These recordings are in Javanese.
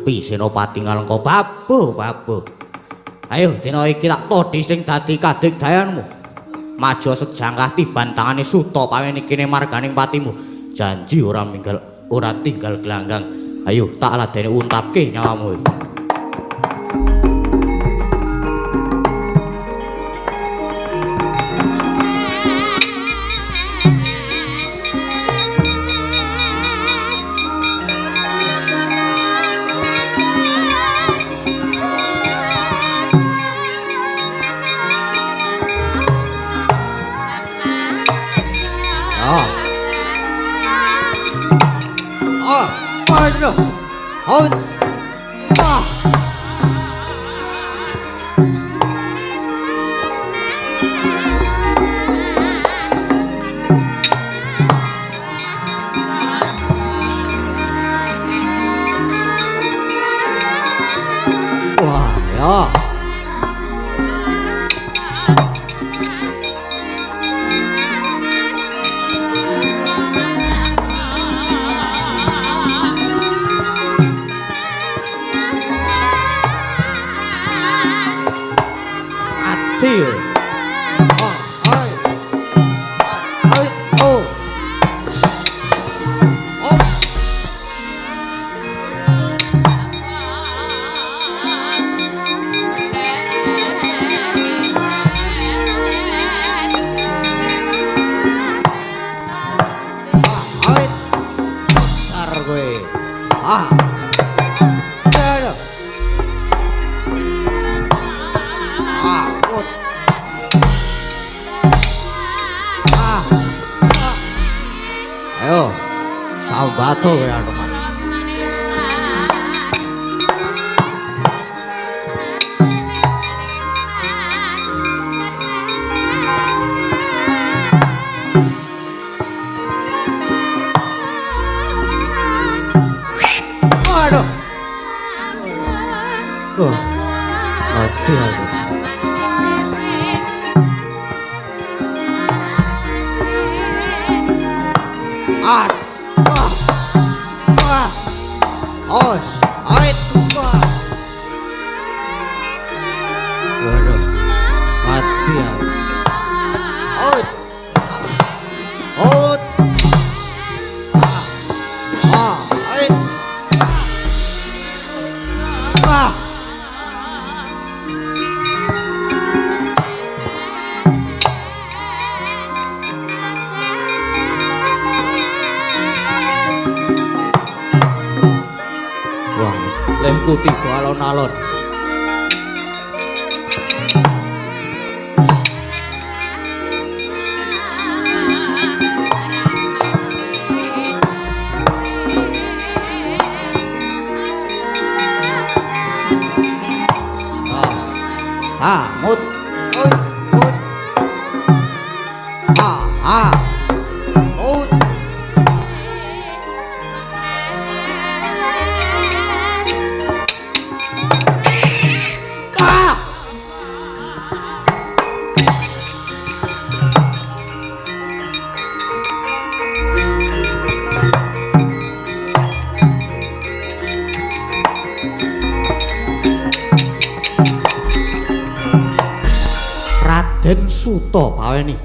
ngadhepi Senopati Ngalengka. Babu. Ayo dina iki tak todhi sing dadi kadigdayanmu. Maju sejangkah tiban tangane Suta paweni kene marganing patimu. Janji ora tinggal gelanggang. Ayo tak ladeni untapke nyawamu. Tiba alon-alon. Mut. Suta paweni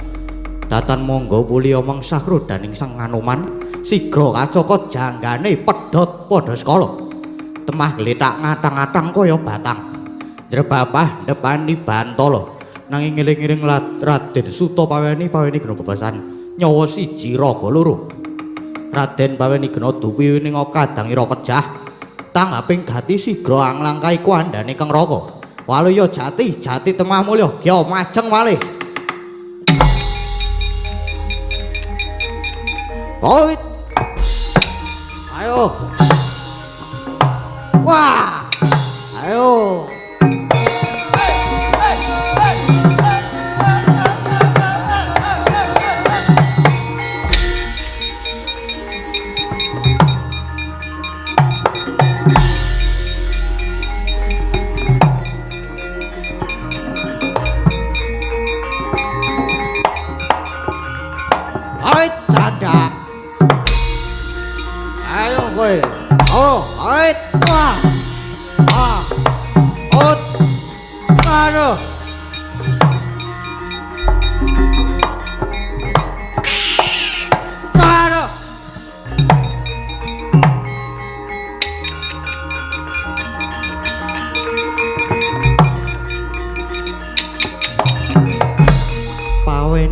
datan monggo puli omong sakrodaning Sang Anoman sigra kacokot janggane pedhot padha skala temah gletak ngatang-atang kaya batang jrebabah depani bantala nanging ngiling-iling Raden Suta paweni gena bebasan nyawa siji raga loro Raden paweni gena dupi ning kadangira pejah tanggaping gati sigra anglangkai kuandane Kang Raka waluya jati temah mulya gya majeng malih. Oit. Ayo. Wah. Ayo.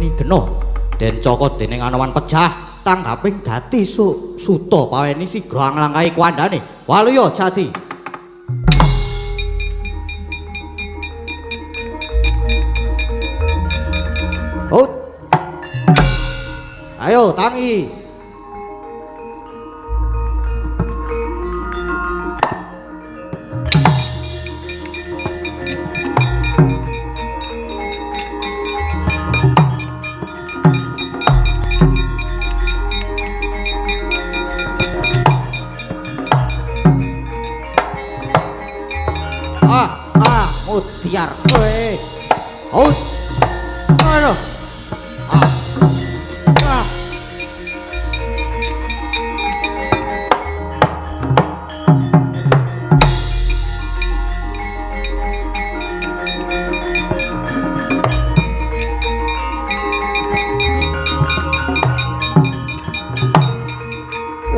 paweni geno den cokot dening Anoman pejah tanggaping gati suta paweni sigra nglangkahi kuandane waluya jati Hut ayo tangi mutiar kowe out aduh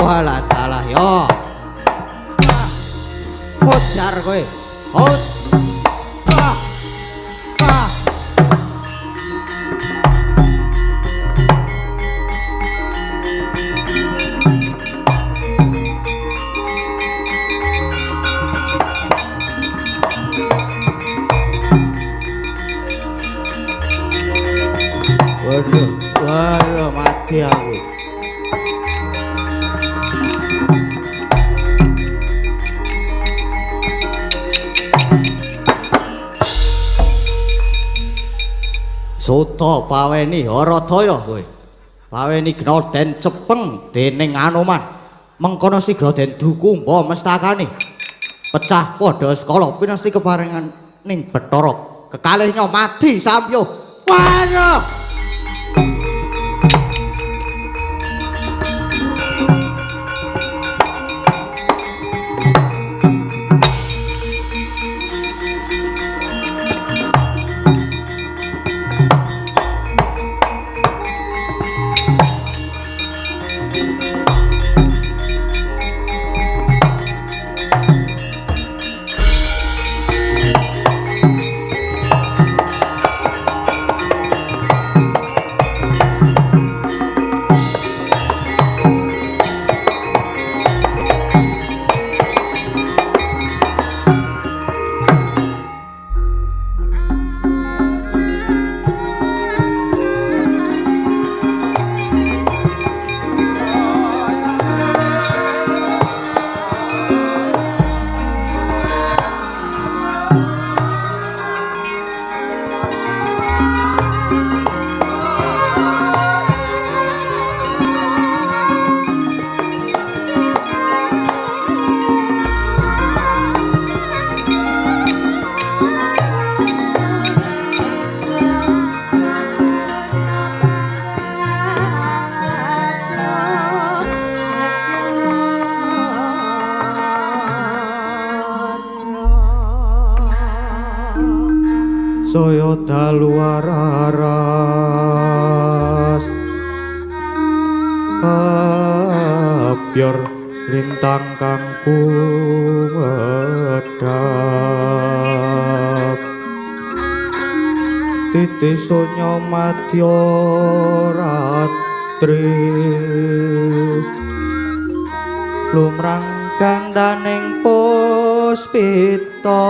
walah dalah yo mutiar kowe out waduh mati aku Suta paweni Haradaya kowe paweni gena den cepeng dening Anoman mengkono sigra den duku mba mestakane pecah padha skala pinasti keparengan ning Bathara kekalih nyomadi sampyuh waduh saya dalu araras abyor lintang kang kumedhap titis sonya madya ratri lumrang gandaning puspita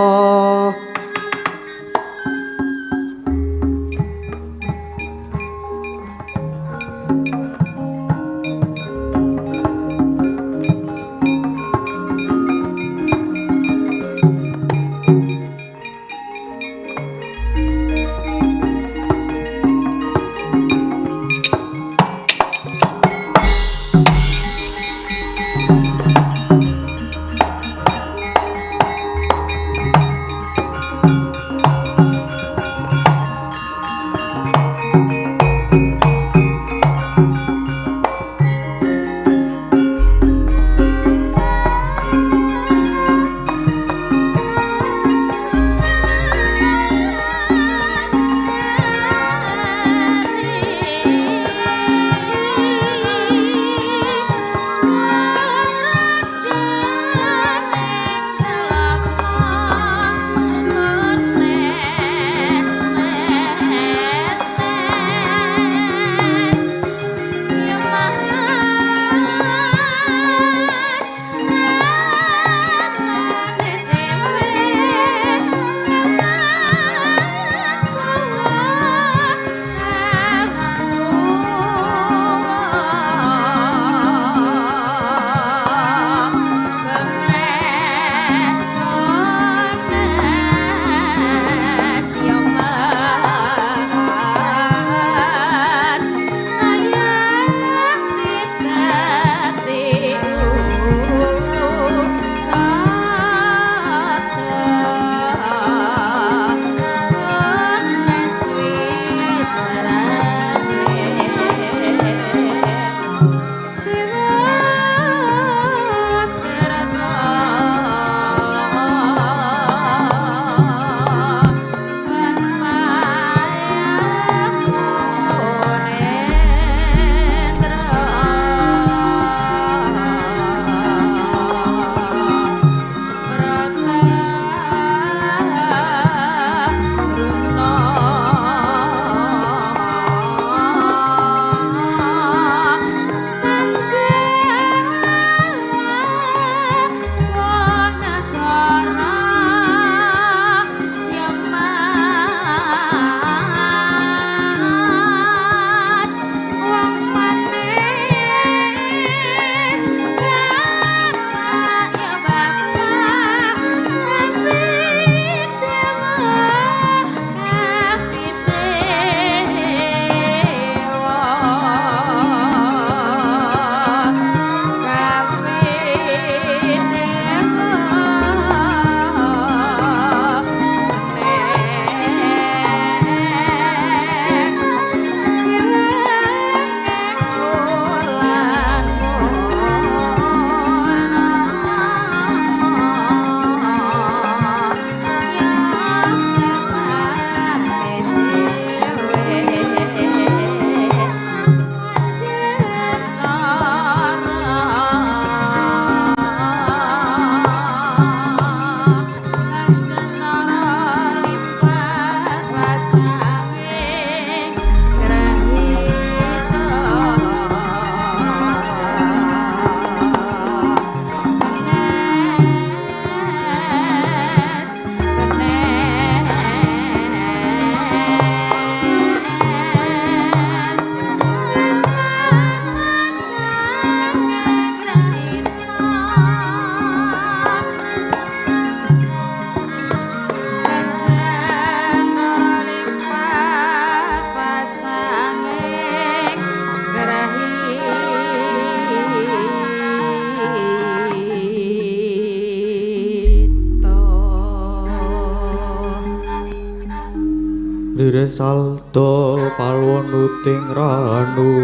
saldo palwonuting ranu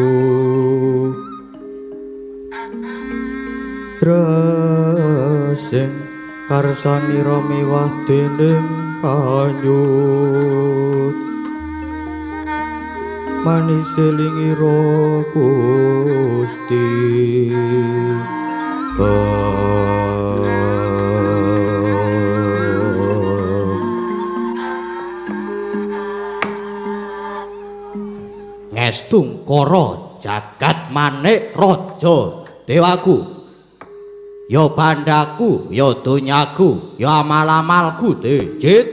Dresing karsanira miwah dening kanyut maniselingira Gusti Ngestungkara jagat manik raja dewaku ya bandaku ya donyaku ya amal-amalku Jit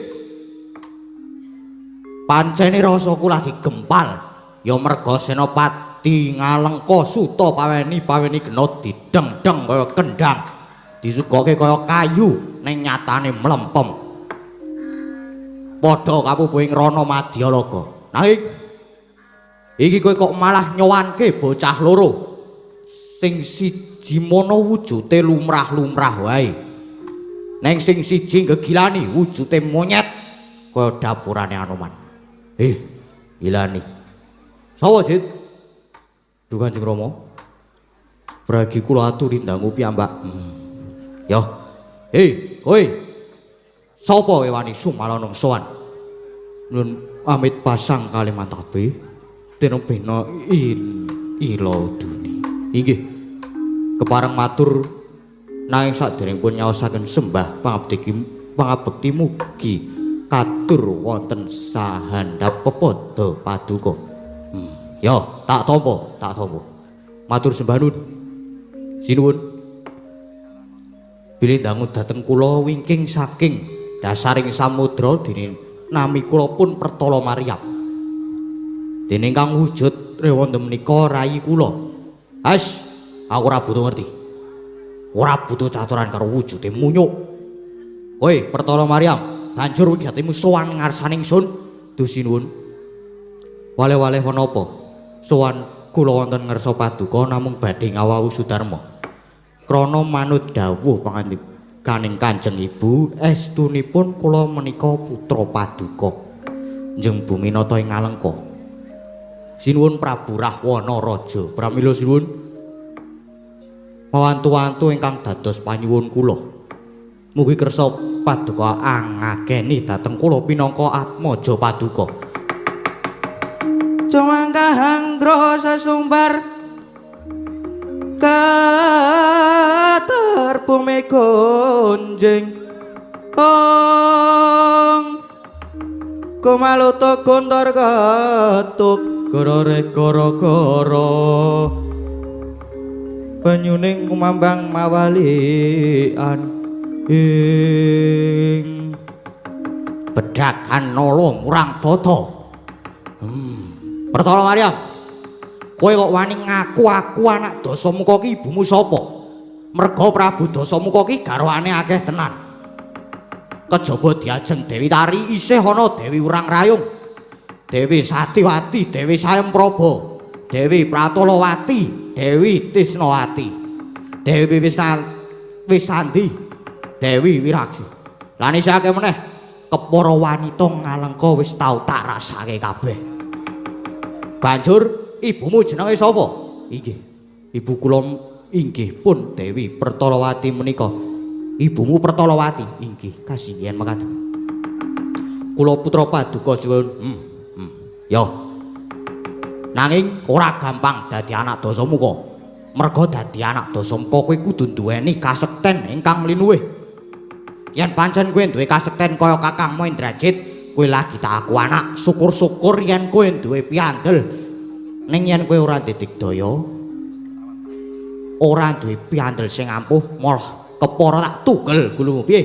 pancene rasaku lagi gempal ya merga Senopati Ngalengka Suta paweni gena dideng-deng kaya kendhang disugoke kaya kayu ning nyatane mlempem padha kapupuhing Rana Madyalaga nanging iki kowe kok malah nyowanke bocah loro sing siji mono wujute lumrah-lumrah wae neng sing siji gegilani wujute monyet kaya dapurane Anoman gilani sapa Jit Duh Kanjeng Rama Bragi kula aturi ndangu piyambak yo kowe sapa kowe wani sumalana sowan nun amit pasang Kalimantabe tinembena ila duni inggih kepareng matur nanging saderengipun nyaosaken sembah pangabekti mugi katur wonten sahandhap pepada paduka ya tak tampa matur sembah nun sinuwun bilih dangu dhateng kula wingking saking dasaring samudra dene nami kula pun Pertala Maryam dene ingkang wujud rewanda menika rayi kula aku ora butuh ngerti ora butuh caturan karo wujude munyuk kowe Pertala Maryam banjur wigatimu sowan ngarsaning ingsun dusinuwun wale-wale menapa sowan kula wonten ngarsa paduka namung badhe ngawawu Sudarma krana manut dawuh pangandikaning Kanjeng Ibu estunipun kula menika putra paduka njeng bumi nata ing Ngalengka sinuwun Prabu Rahwana Raja pramila sinuwun mawantu-wantu ingkang dados panyuwun kula mugi kersa paduka angakeni dhateng kula pinangka atmaja paduka Jomangkahangdra sesumbar katerbume gonjing kumaluta gontor katuk gorore gara-gara banyuning kumambang mawalian ing bedakan nala murang tata Pertala Maryam kowe kok wani ngaku-aku anak Dasamuka ki ibumu sapa merga Prabu Dasamuka ki garwane akeh tenan kejaba diajeng Dewi Tari isih ana Dewi Urang Rayung Dewi Satiwati Dewi Sayempraba Dewi Pratolawati Dewi Tisnawati Dewi Wisandi Dewi Wiraji lan isih akeh meneh kepara wanita Ngalengka wis tau tak rasake kabeh banjur ibumu jenenge sapa inggih ibu kula inggih pun Dewi Pertalawati menika ibumu Pertalawati inggih kasinggihan mekaten kula putra paduka sinuwun ya nanging ora gampang dadi anak Dasamuka merga dadi anak Dasamuka kowe kudu duweni kasekten ingkang linuwih yen pancen kowe duwe kasekten kaya Kakangmu Indrajit kowe lagi tak aku anak syukur-syukur yen kowe duwe piandel ning yen kowe ora didigdaya ora duwe piandel sing ampuh malah kepara tak tugel gulumu piye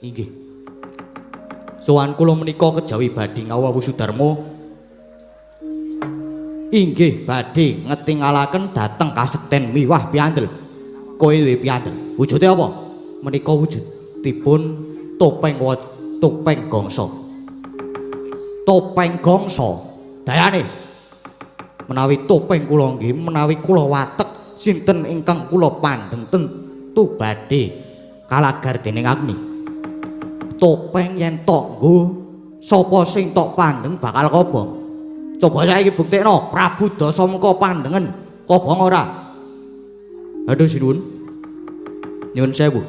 inggih sowan kula menika kejawi badhe ngawawu Sudarma inggih badhe ngetingalaken dhateng kasekten miwah piandel kowe duwe piandel wujude apa menika wujudipun topeng gongso topeng gongso dayane menawi topeng kula nggih menawi kula watek sinten ingkang kula pandeng tentu badhe kalagar dening Agni topeng yen tok nggo Sapa sing tok pandeng bakal kobong. Coba saiki buktekno Prabu Dasamuka pandengen kobong ora. Aduh sinuwun. Nyuwun sewu.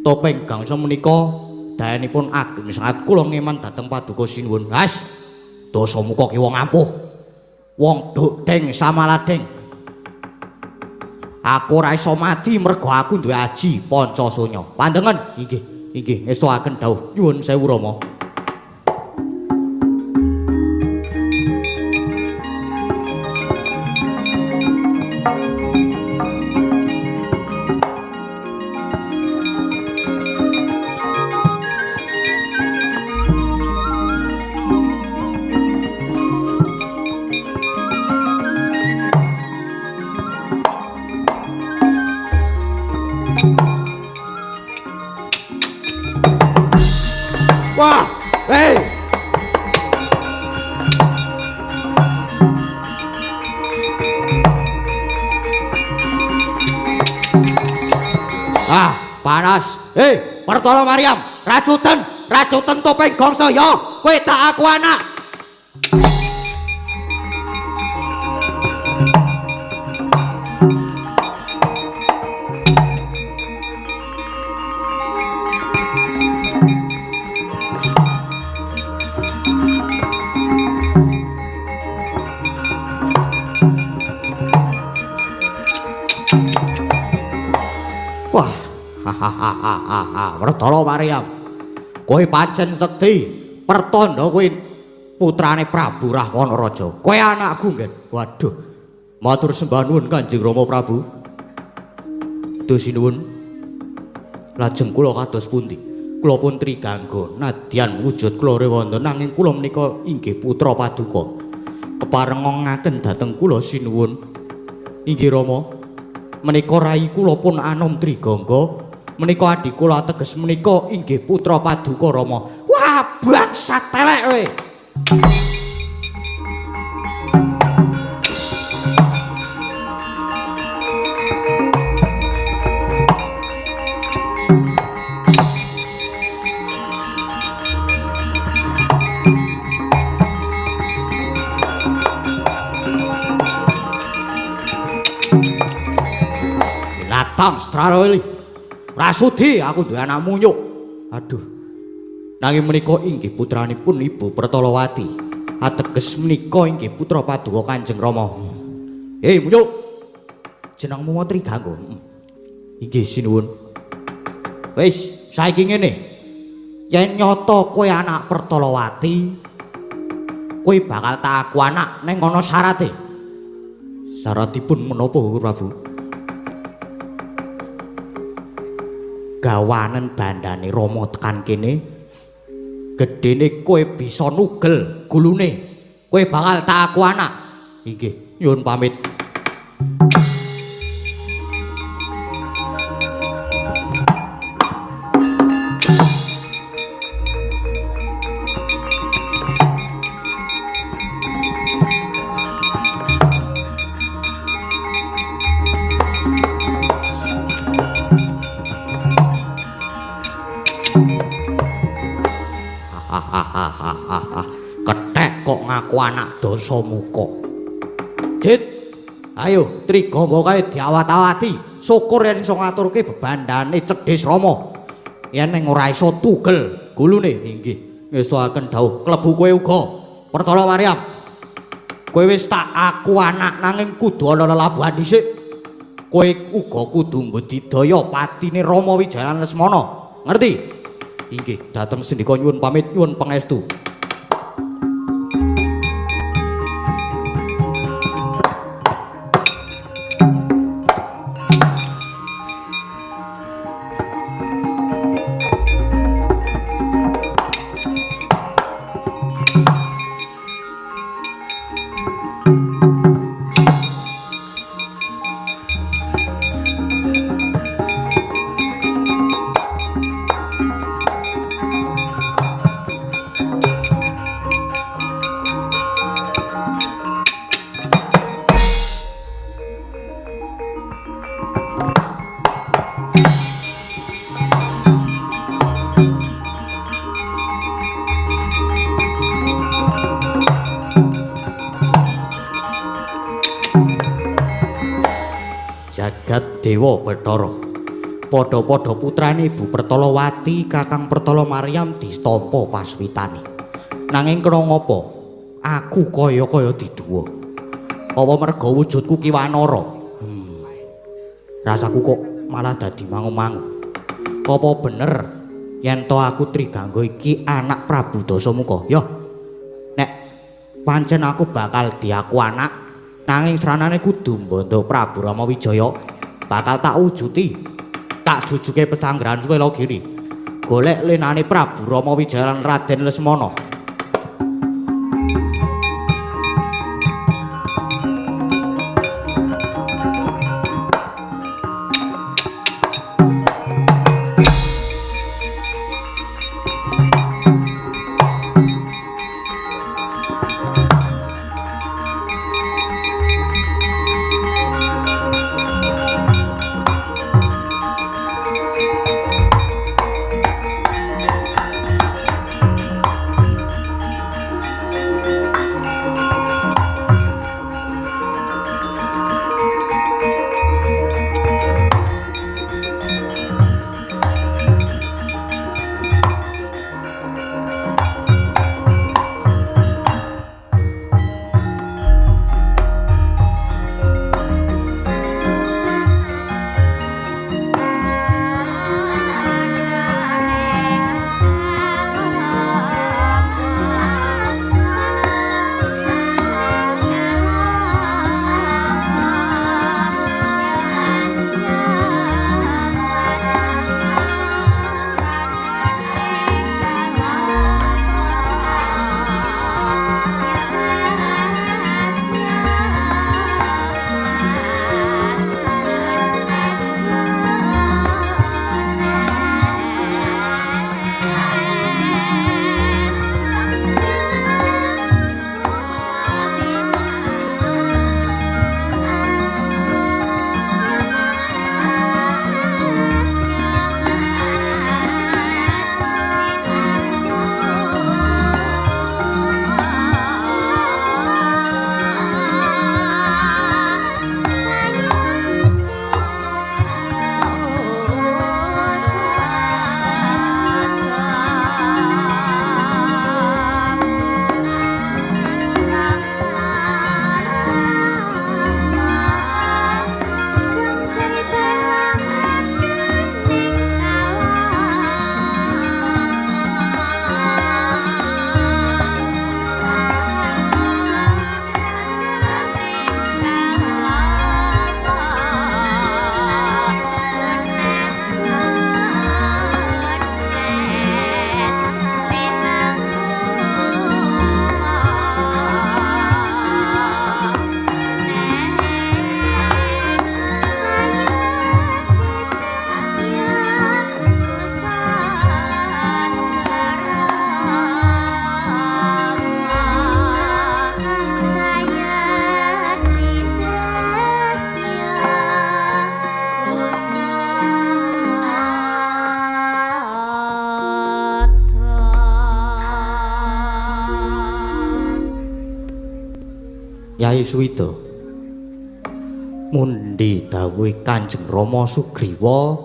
Topeng gangsa menika dayanipun ageng sangat kula ngeman dhateng paduka sinuwun. Has. Dasamuka ki wong ampuh. Wong dodeng samaladeng. Aku ora iso mati mergo aku duwe aji Pancasanya. Pandengen, inggih, estuaken dawuh. Nyuwun sewu Rama. Wah, hei. Ah, panas. Hei, Pertolo Maryam, racutan topeng gongso ya. Kowe tak aku anak. Wah, hahaha, Wertala Maryam. Kowe pancen sekti pertanda kowe putrane Prabu Rahwana Raja. Kowe anakku nggih. Waduh. Matur sembah nuwun Kanjeng Rama Prabu. Duh sinuwun. Lajeng kula kados pundi? Kula pun trigangga nadyan wujud kula rewanda nanging kula menika inggih putra paduka. Keparengaken dhateng kula sinuwun. Inggih Rama. Menika rai kula pun anom trigangga, menika adik kula teges menika inggih putra paduka Rama. Wah, bangsat telek kowe. Tang Straweli. Rasudi aku duwe anak munyuk. Aduh. Nanging menika inggih putranipun Ibu Pertalawati. Ateges menika inggih putra paduka Kanjeng Rama. Hei munyuk. Jenengmu mau trigangga. Inggih sinuwun. Wis, saiki ngene. Yen nyata kowe anak Pertalawati, kowe bakal tak aku anak ning ana syarate. Syaratipun menapa Prabu? Gawanen bandane Rama tekan kene gedene kowe bisa nugel gulune kowe bakal tak aku anak. Inggih nyuwun pamit. Ketek kok ngaku anak Dasamuka. Jit, ayo trigangga kae diawat-awati. Syukur yen iso ngaturke bebandane cedhis Rama. Yen ning ora iso tugel gulune. Inggih, ngestuaken dawuh klebu kowe uga. Pertala Maryam. Kowe wis tak aku anak nanging kudu ana lelabuhan dhisik. Kowe uga kudu mbudidaya patine Rama Wijaya Lesmana. Ngerti? Inggih, dateng sendika nyuwun pamit nyuwun pangestu. jagat Dewa Bathara. Padha-padha putrane Ibu Pertalawati Kakang Pertala Maryam distampa paswitane. Nanging kena ngapa? Aku kaya-kaya diduwa. Apa merga wujudku ki wanara? Rasaku kok malah dadi mangu-mangu. Apa bener yen to aku Trigangga iki anak Prabu Dasamuka? Yo. Nek pancen aku bakal diaku anak, nanging sranane kudu mbondo Prabu Ramawijaya bakal tak wujuti. Tak jujuke pesanggrahan Swelagiri. Golek lenane Prabu Ramawijaya lan Raden Lesmana. Yai Suwida mundi dawuhe Kanjeng Rama Sugriwa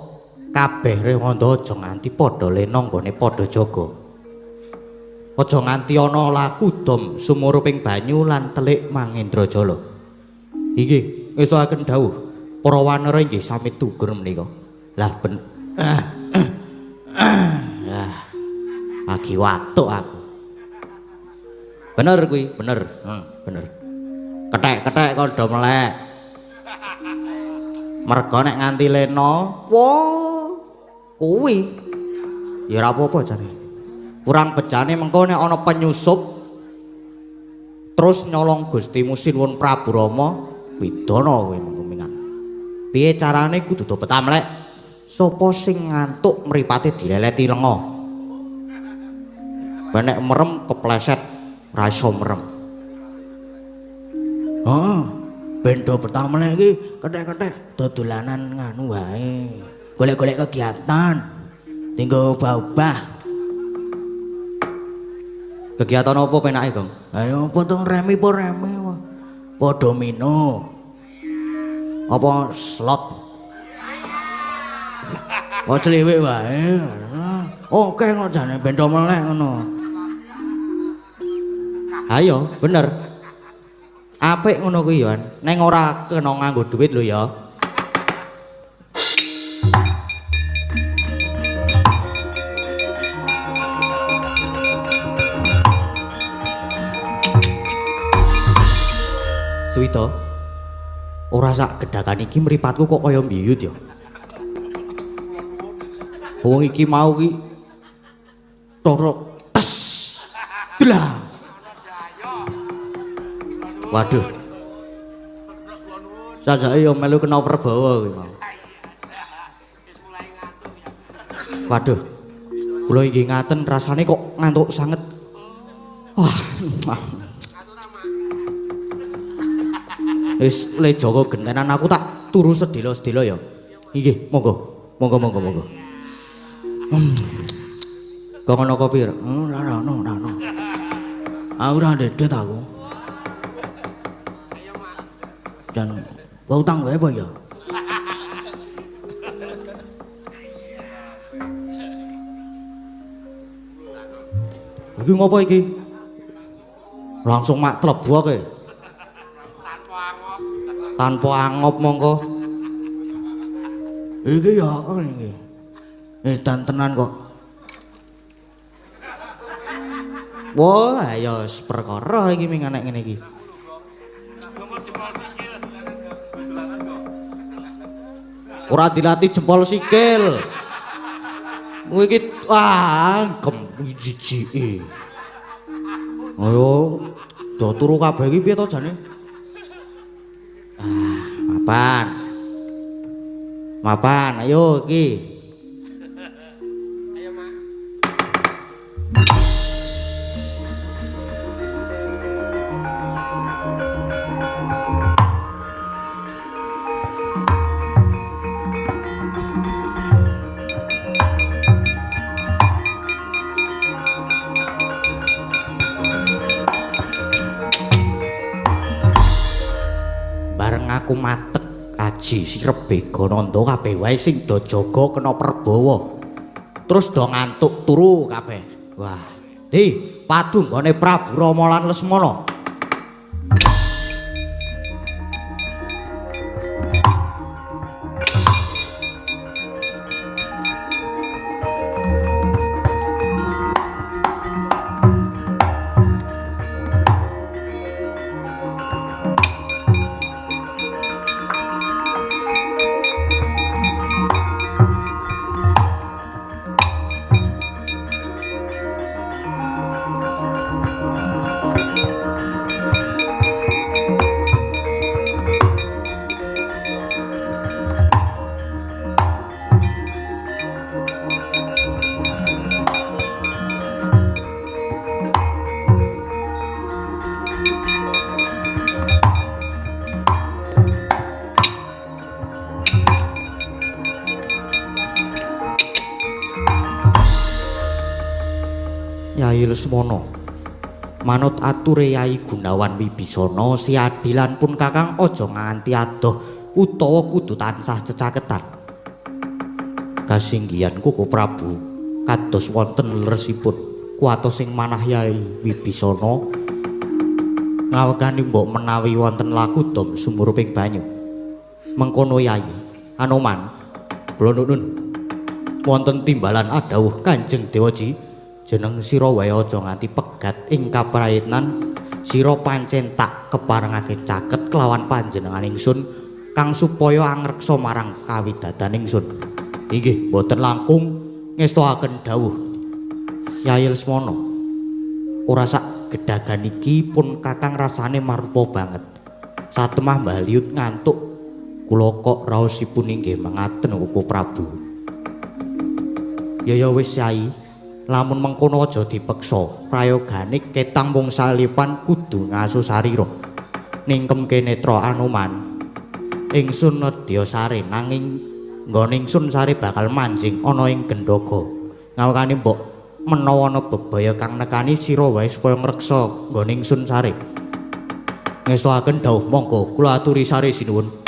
kabeh rewanda aja nganti padha lena nggone padha jaga. Aja nganti ana laku dom sumuruping banyu lan telik Mangendrajala. Inggih, esuaken dawuh para wanara inggih sami tugur menika. Lah ben lagi watuk aku. Bener kuwi, bener. Bener. Kethek-kethek kok do melek. Merga nek nganti lena, wah, kuwi ya ora apa-apa jane. Kurang bejane mengko nek ana penyusup terus nyolong Gustimu Sinuwun Prabu Rama, widana kowe mengko mingan. Piye carane kudu do petamlek? Sapa sing ngantuk mripate dileleti lenga? Benek merem kepleset ra iso merem. Bendo pertama lagi ketek-ketek dodolanan nganu wae. Golek-golek kegiatan. Tinggo obah-obah. Kegiatan apa penake, Gong? Ayo potong remi po remi. Po domino. Apa slot? Kok celiwik wae. Oke kok jane bento melek ngono. Ayo, bener. Apik ngono kuwi yo. Neng ora kena nganggo duit lho ya. Suwito. Ora sak gedhakan iki mripatku kok kaya mbiyut ya. Wong iki mau ki torok tes. Dlah. Waduh. Sajake yo melu kena Prabawa kuwi mau. Waduh. Kula iki ngaten rasane kok ngantuk sanget. Wah. Wis le Joko gentenan aku tak turu sedelo-sedelo ya. Nggih, monggo. Monggo. Kok ngono kopi? Ora ono. Aku ora ndedet aku. Jan utang wae apa ya? Iki ngopo iki? Langsung mak tlebu ake. Tanpa angop mongko. Iki ya iki. Tenan kok. Wah, ya perkara iki ming anek ngene iki. Ora dilatih jempol sikil. Kuwi iki jijiki. Ayo, do turu kabeh iki piye to jane? Mapan, ayo iki. Aku matek aji sirep bega nanda kabeh wae sing do jaga kena Prabawa. Terus do ngantuk turu kabeh. Wah, di padu nggone Prabu Rama lan Lesmana. Yai Lesmana, manut ature Yai Gunawan Wibisana, siadilan pun Kakang aja nganti adoh utawa kudu tansah cecaketan. Kasinggihan Koko Prabu kados wonten leresipun kuwatos sing manah Yai Wibisana ngawekani mbok menawi wonten laku dom sumuruping banyu. Mengkono Yai Anoman, kula nuwun wonten timbalan adhawuh Kanjeng Dewaji. Jeneng sira wae aja nganti pegat ing kaprayitnan sira pancen tak keparengake caket kelawan panjenengan ingsun kang supaya angreksa marang kawidadan ingsun. Inggih boten langkung ngestoaken dawuh Yai Lesmana. Ora sak gedhagan iki pun Kakang rasane marupa banget. Satemah mbaliut ngantuk kula kok raosipun inggih mengaten Koko Prabu. Ya wis Yai. Lamun mengkono aja dipeksa, prayogane ketang mung salipan kudu ngaso sarira. Ningkemke netra Anoman. Ingsun nedya sare nanging nggone ingsun sare bakal manjing ana ing Gendhaga. Ngawakane mbok menawa ana bebaya kang nekani sira wae supaya ngreksa nggone ingsun sare. Ngestoaken dawuh monggo kula aturi sare sinuwun.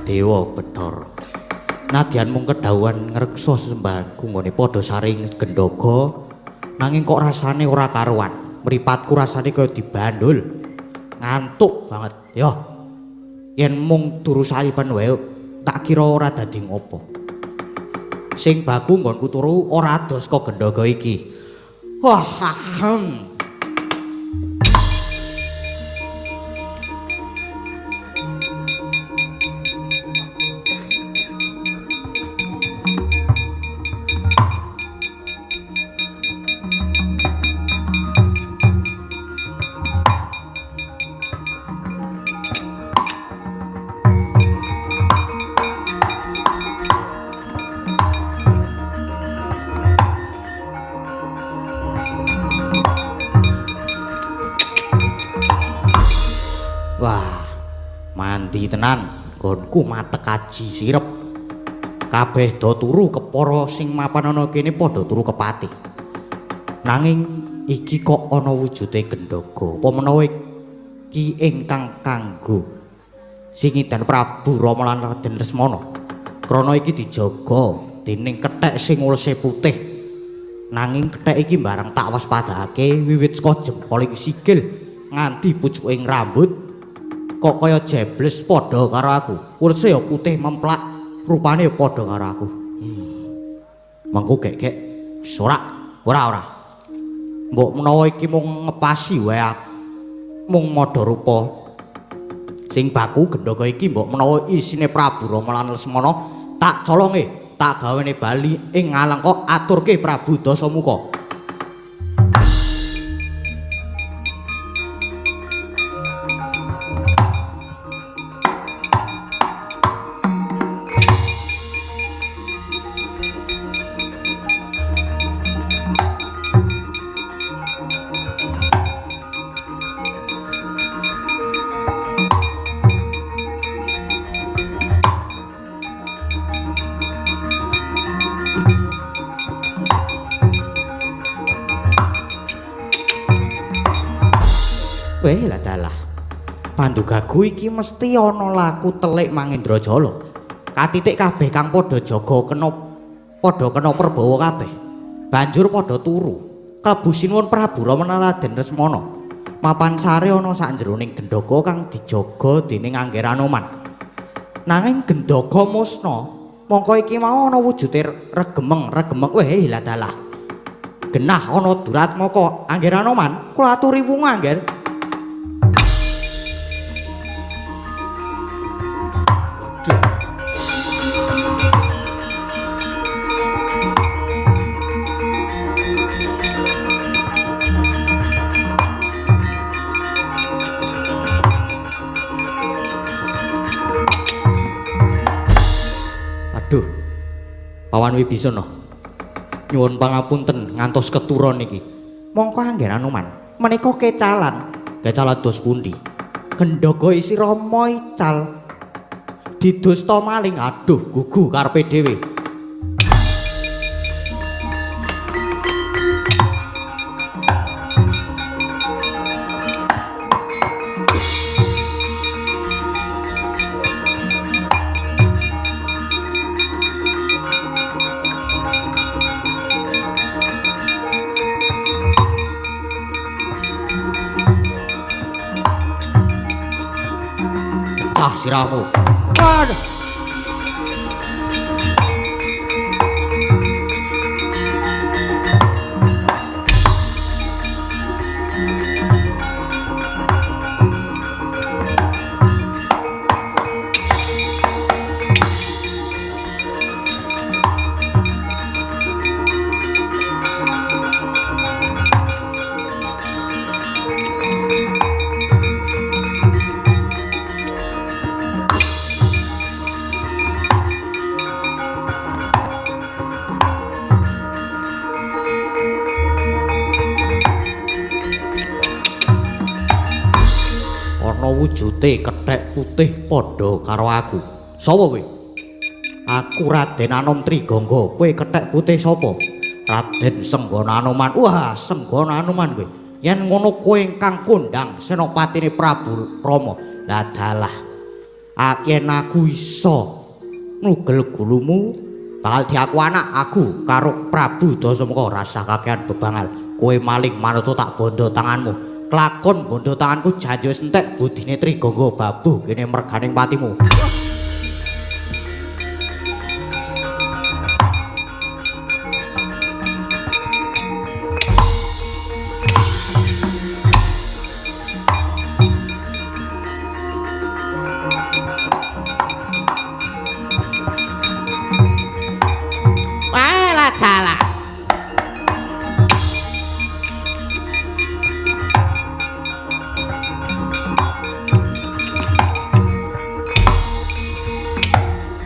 Dewa Bathara. Nadyan mung kedhawuhan ngreksa sembahku nggone padha saring gendhaga nanging kok rasane ora karuan. Mripatku rasane kaya dibandul. Ngantuk banget. Ya. Yen mung turu salipan wae tak kira ora dadi ngopo. Sing baku nggonku turu ora ados kok gendhaga iki. Wah. Tenan nggonku matek aji sirep kabeh do turu kepara sing mapan ana kene padha turu kepati nanging iki kok ana wujude gendhaga apa menawa iki ingkang kanggo singidan Prabu Rama lan Raden Lesmana krana iki dijaga dening kethek sing ulese putih nanging kethek iki barang tak waspadake wiwit saka jempoling sikil nganti pucuking rambut kok kaya jebles padha karo aku. Ulse ya putih memplak, rupane ya padha karo aku. Mengko gek-gek ora. Mbok menawa iki mung ngepasi wae mung madha rupa. Sing baku gendhaga iki mbok menawa isine Prabu Rama lan Lesmana tak colonge, tak gawene bali ing Ngalengka aturke Prabu Dasamuka. Weh lah dalah. Pandugaku iki mesti ana laku telik Mangindrajala. Katitik kabeh kang padha jaga padha kena perbawa kabeh. Banjur padha turu. Klebu sinuwun Prabu Rama lan Raden Lesmana. Mapan sare ana sak jeroning gendhaga kang dijaga dening Angger Anoman. Nanging gendhaga musna, mongko iki mau ana wujude regemeng. Weh lah dalah. Genah ana Duratmaka Angger Anoman, kula aturi wungu Angger. Pawan Wibisana nyuwun pangapunten ngantos keturon iki. Mongko Angger Anoman menika kecalan dos pundi? Gendhaga isi Rama ical didusta maling. Aduh gugu karepe dhewe. Sirahmu. Waduh. Wujude kethek putih padha karo aku. Sapa kowe? Aku Raden Anom Trigangga. Kowe kethek putih sapa? Raden Senggana Anoman. Wah, Senggana Anoman kowe. Yen ngono kowe ingkang kondhang senopatine Prabu Rama. Lah dalah. Yen aku iso nugel gulumu bakal diaku anak aku karo Prabu Dasamuka rasa kakean bebangal. Kowe maling manut tak bondo tanganmu. Kelakon bondo tanganku janji wis entek budine Trigangga babu kene merganing patimu. Dalah.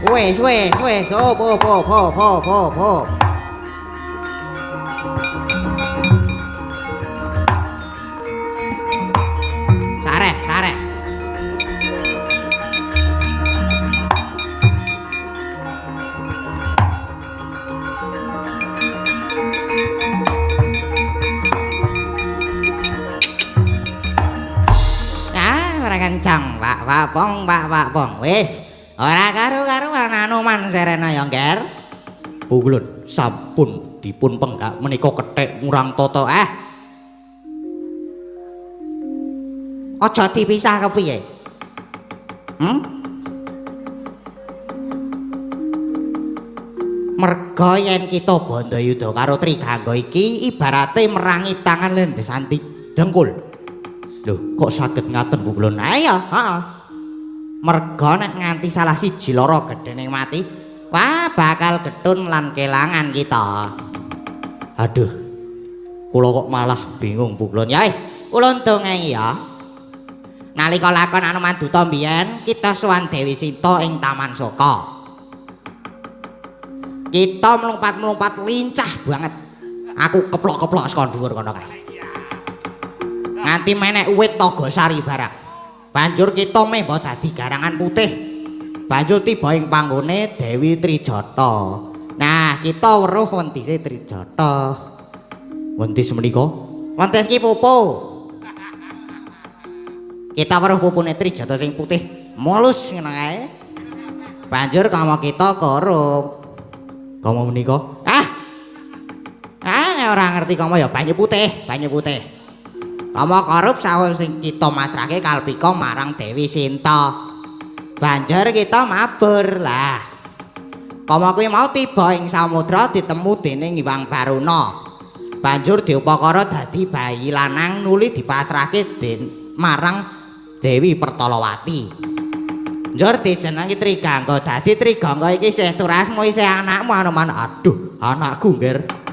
Wes, po. Sare. Kencang, Pak Pong. Wis, ora karu-karuan Anoman Serena ya, Nger. Pukulun sampun dipun penggak menika kethek murang tata. Aja dipisah kepiye? Merga yen kita Bandayuda karo Trigangga iki ibarate merangi tangan Lendesanti Dengkul. Lho, kok saged ngaten Pukulun? Ayo, heeh. Merga nek nganti salah siji lara gedene mati, wah bakal getun lan kelangan kita. Aduh. Kula kok malah bingung Pukulun. Ya wis, kula ndongae ya. Nalika lakon Anoman Duta mbiyen, kita sowan Dewi Sinta ing Taman Soka. Kita mlumpat-mlumpat lincah banget. Aku keplok-keplok saka dhuwur kono kae. Nganti menek uwit Togasari barak. Banjur kita meh dadi garangan putih. Banjur tiba ing panggone Dewi Trijata. Nah, kita weruh wentise Trijata. Wentis menika? Wentes ki pupu. Kita weruh pupune Trijata sing putih mulus ngono kae. Banjur kama kita korup. Kama menika? Nek ora ngerti kama ya banyu putih. Kama korup sawung sing kita masrahke kalpika marang Dewi Sinta. Banjur kita mabur lah. Kama kuwi mau tiba ing samudra ditemu dening Hyang Baruna. Banjur diupakara dadi bayi lanang nuli dipasrahke marang Dewi Pertalawati. Banjur dijenengi Trigangga. Dadi Trigangga iki isih turasmu isih anakmu Anoman. Aduh, anakku, Nger.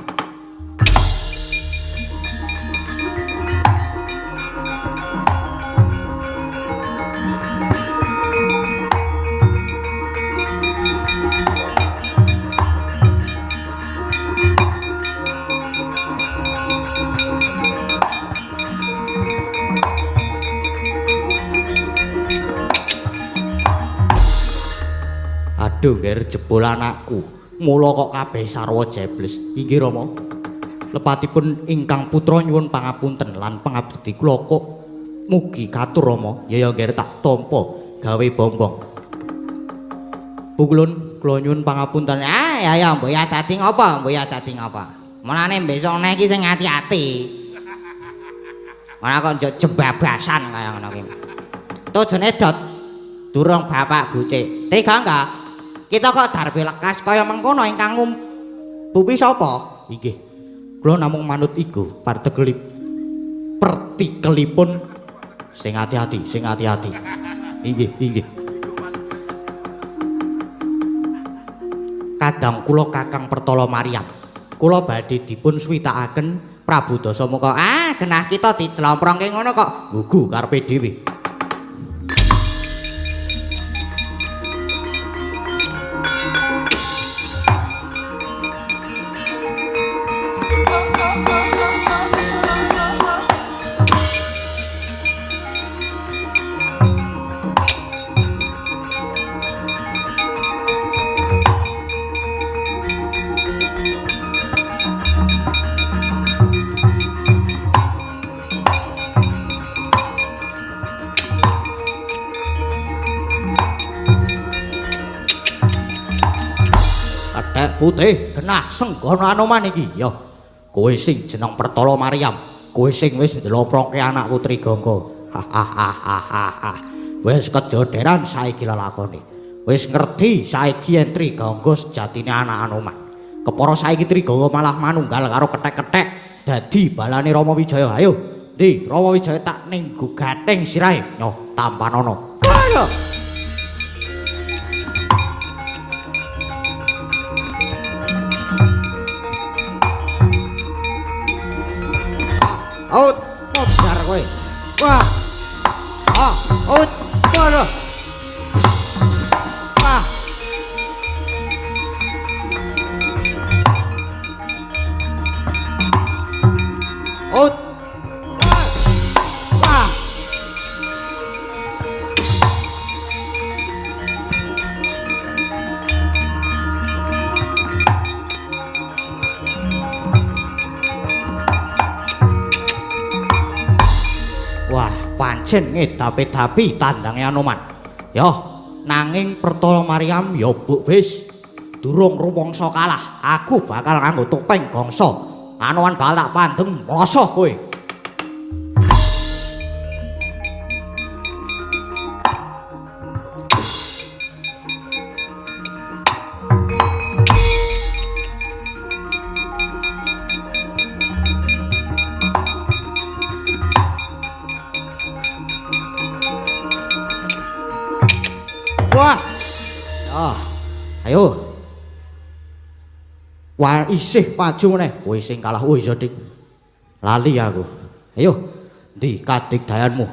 Aduh, Nger, jebul anakku. Mula kok kabeh sarwa jebles. Inggih Rama. Lepatipun ingkang putra nyuwun pangapunten lan pangabdi kula kok mugi katur Rama. Ya Nger tak tampa gawe bombong. Pukulun kula nyuwun pangapunten. Ya mbok ya dadi ngopo? Mulane besok nek iki sing ati-ati. Ora kok njok jembabasan kaya ngono ki. Tujune dot durung bapak bucik. Trigangga. Kita kok darbe lekas kaya mengkono ingkang ngumpupi sapa? Inggih. Kula namung manut iku partikelipun sing ati-ati. Inggih. Kadang kula Kakang Pertala Maryam. Kula badhe dipun switakaken Prabu Dasamuka. Genah kita diclomprongke ngono kok. Gugu karepe dhewe. putih genah senggana Anoman iki ya kowe sing jeneng Pertala Maryam kowe sing wis ndeloproke anakku Trigangga wis kejoderan saiki lelakone wis ngerti saiki yen Trigangga sejatine anak Anoman kepara saiki Trigangga malah manunggal karo kethek-kethek dadi balane Rama Wijaya ayo ndi Rama Wijaya tak ning gugating sirahe nyo tampanono ayo out modar kowe wah out modar wah out wah wah pancen ngedapi-dapi tandange Anoman yo nanging Pertala Maryam yo buk wis durung rumangsa kalah aku bakal nganggo topeng gongso Anoman bakal tak pandhem mlosoh kowe wah ayo wah isih maju meneh kowe sing kalah woi Sodik lali aku ayo ndi kadigdayanmu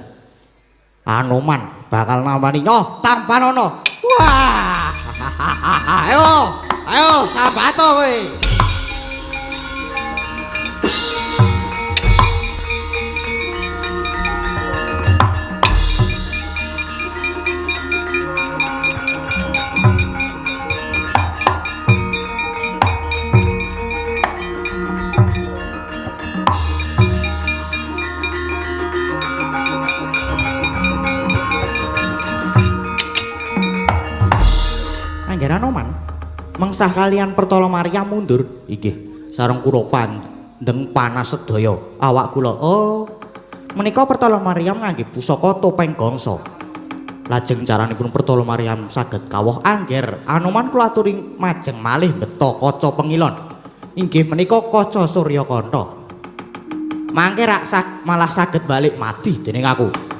Anoman bakal namani nyoh tampanono wah ayo sabato kowe Anoman mengsah kalian Pertala Maryam mundur inggih sareng kula pandeng panas sedaya awak kula oh menika Pertala Maryam ngangge pusaka topeng gongso lajeng caranipun Pertala Maryam saged kawuh angger Anoman kula aturi majeng malih mbeta kaca pengilon inggih menika kaca Suryakanta mangke rak malah saged balik mati dening aku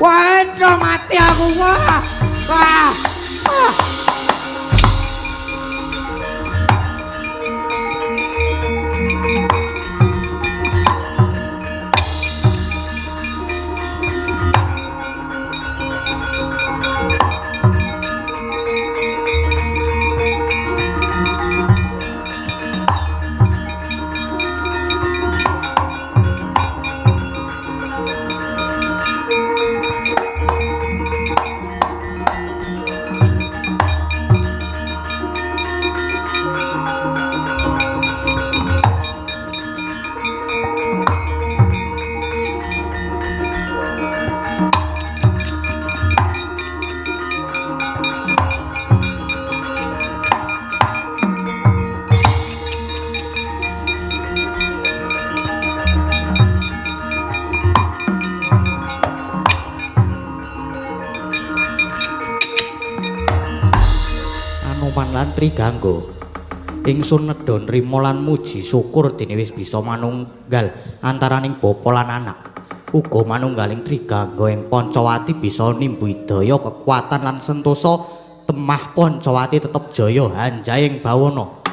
wah mati aku wah wah wah lan Trigangga ingsun nedha nrimo lan muji syukur dene wis bisa manunggal antaraning bapa lan anak uga manunggaling Trigangga ing Pancawati bisa nimbu daya kekuatan lan sentosa temah Pancawati tetep jaya hanjahing bawana